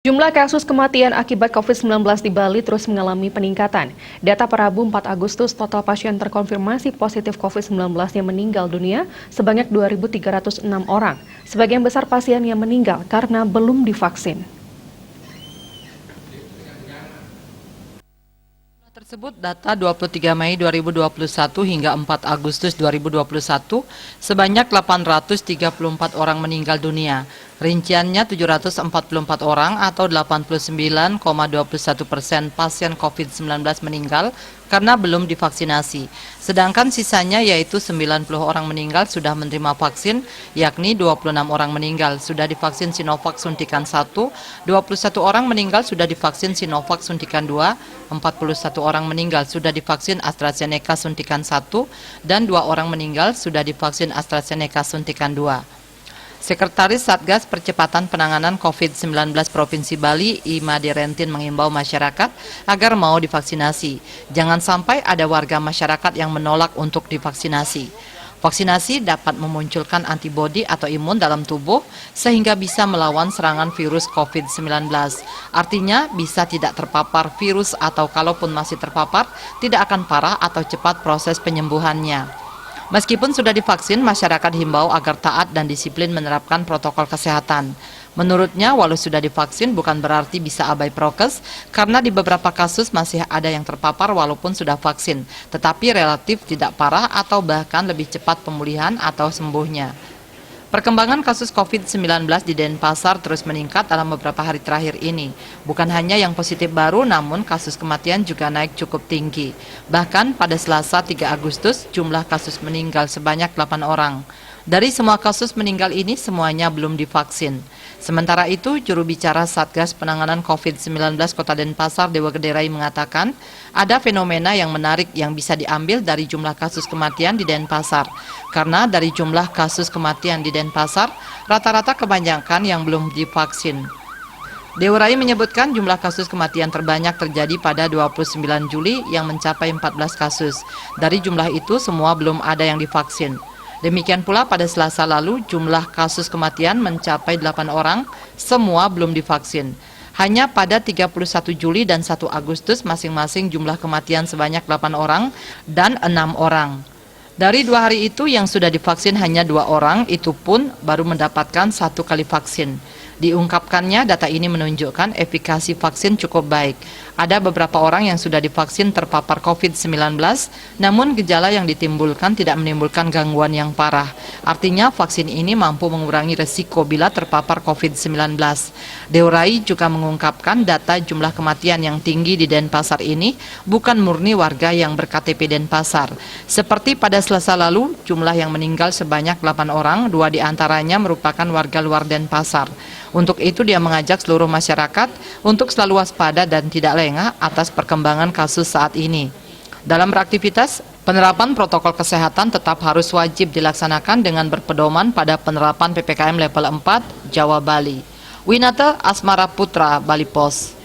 Jumlah kasus kematian akibat COVID-19 di Bali terus mengalami peningkatan. Data per Rabu 4 Agustus, total pasien terkonfirmasi positif COVID-19 yang meninggal dunia sebanyak 2.306 orang. Sebagian besar pasien yang meninggal karena belum divaksin. Tersebut data 23 Mei 2021 hingga 4 Agustus 2021, sebanyak 834 orang meninggal dunia. Rinciannya 744 orang atau 89,21% pasien COVID-19 meninggal karena belum divaksinasi. Sedangkan sisanya yaitu 90 orang meninggal sudah menerima vaksin, yakni 26 orang meninggal sudah divaksin Sinovac suntikan 1, 21 orang meninggal sudah divaksin Sinovac suntikan 2, 41 orang meninggal sudah divaksin AstraZeneca suntikan 1, dan 2 orang meninggal sudah divaksin AstraZeneca suntikan 2. Sekretaris Satgas Percepatan Penanganan COVID-19 Provinsi Bali, Ima Direntin, mengimbau masyarakat agar mau divaksinasi. Jangan sampai ada warga masyarakat yang menolak untuk divaksinasi. Vaksinasi dapat memunculkan antibodi atau imun dalam tubuh sehingga bisa melawan serangan virus COVID-19. Artinya bisa tidak terpapar virus atau kalaupun masih terpapar tidak akan parah atau cepat proses penyembuhannya. Meskipun sudah divaksin, masyarakat himbau agar taat dan disiplin menerapkan protokol kesehatan. Menurutnya, walau sudah divaksin bukan berarti bisa abai prokes, karena di beberapa kasus masih ada yang terpapar walaupun sudah vaksin, tetapi relatif tidak parah atau bahkan lebih cepat pemulihan atau sembuhnya. Perkembangan kasus COVID-19 di Denpasar terus meningkat dalam beberapa hari terakhir ini. Bukan hanya yang positif baru, namun kasus kematian juga naik cukup tinggi. Bahkan pada Selasa 3 Agustus, jumlah kasus meninggal sebanyak 8 orang. Dari semua kasus meninggal ini, semuanya belum divaksin. Sementara itu, juru bicara Satgas Penanganan COVID-19 Kota Denpasar, Dewa Gederai, mengatakan ada fenomena yang menarik yang bisa diambil dari jumlah kasus kematian di Denpasar. Karena dari jumlah kasus kematian di Denpasar, rata-rata kebanyakan yang belum divaksin. Dewa Rai menyebutkan jumlah kasus kematian terbanyak terjadi pada 29 Juli yang mencapai 14 kasus. Dari jumlah itu, semua belum ada yang divaksin. Demikian pula pada Selasa lalu jumlah kasus kematian mencapai 8 orang, semua belum divaksin. Hanya pada 31 Juli dan 1 Agustus masing-masing jumlah kematian sebanyak 8 orang dan 6 orang. Dari 2 hari itu yang sudah divaksin hanya 2 orang, itu pun baru mendapatkan 1 kali vaksin. Diungkapkannya data ini menunjukkan efikasi vaksin cukup baik. Ada beberapa orang yang sudah divaksin terpapar COVID-19, namun gejala yang ditimbulkan tidak menimbulkan gangguan yang parah. Artinya vaksin ini mampu mengurangi resiko bila terpapar COVID-19. Deorai juga mengungkapkan data jumlah kematian yang tinggi di Denpasar ini bukan murni warga yang berKTP Denpasar. Seperti pada Selasa lalu, jumlah yang meninggal sebanyak 8 orang, 2 diantaranya merupakan warga luar Denpasar. Untuk itu dia mengajak seluruh masyarakat untuk selalu waspada dan tidak lengah atas perkembangan kasus saat ini. Dalam beraktivitas, penerapan protokol kesehatan tetap harus wajib dilaksanakan dengan berpedoman pada penerapan PPKM level 4 Jawa Bali. Winata Asmara Putra, Bali Pos.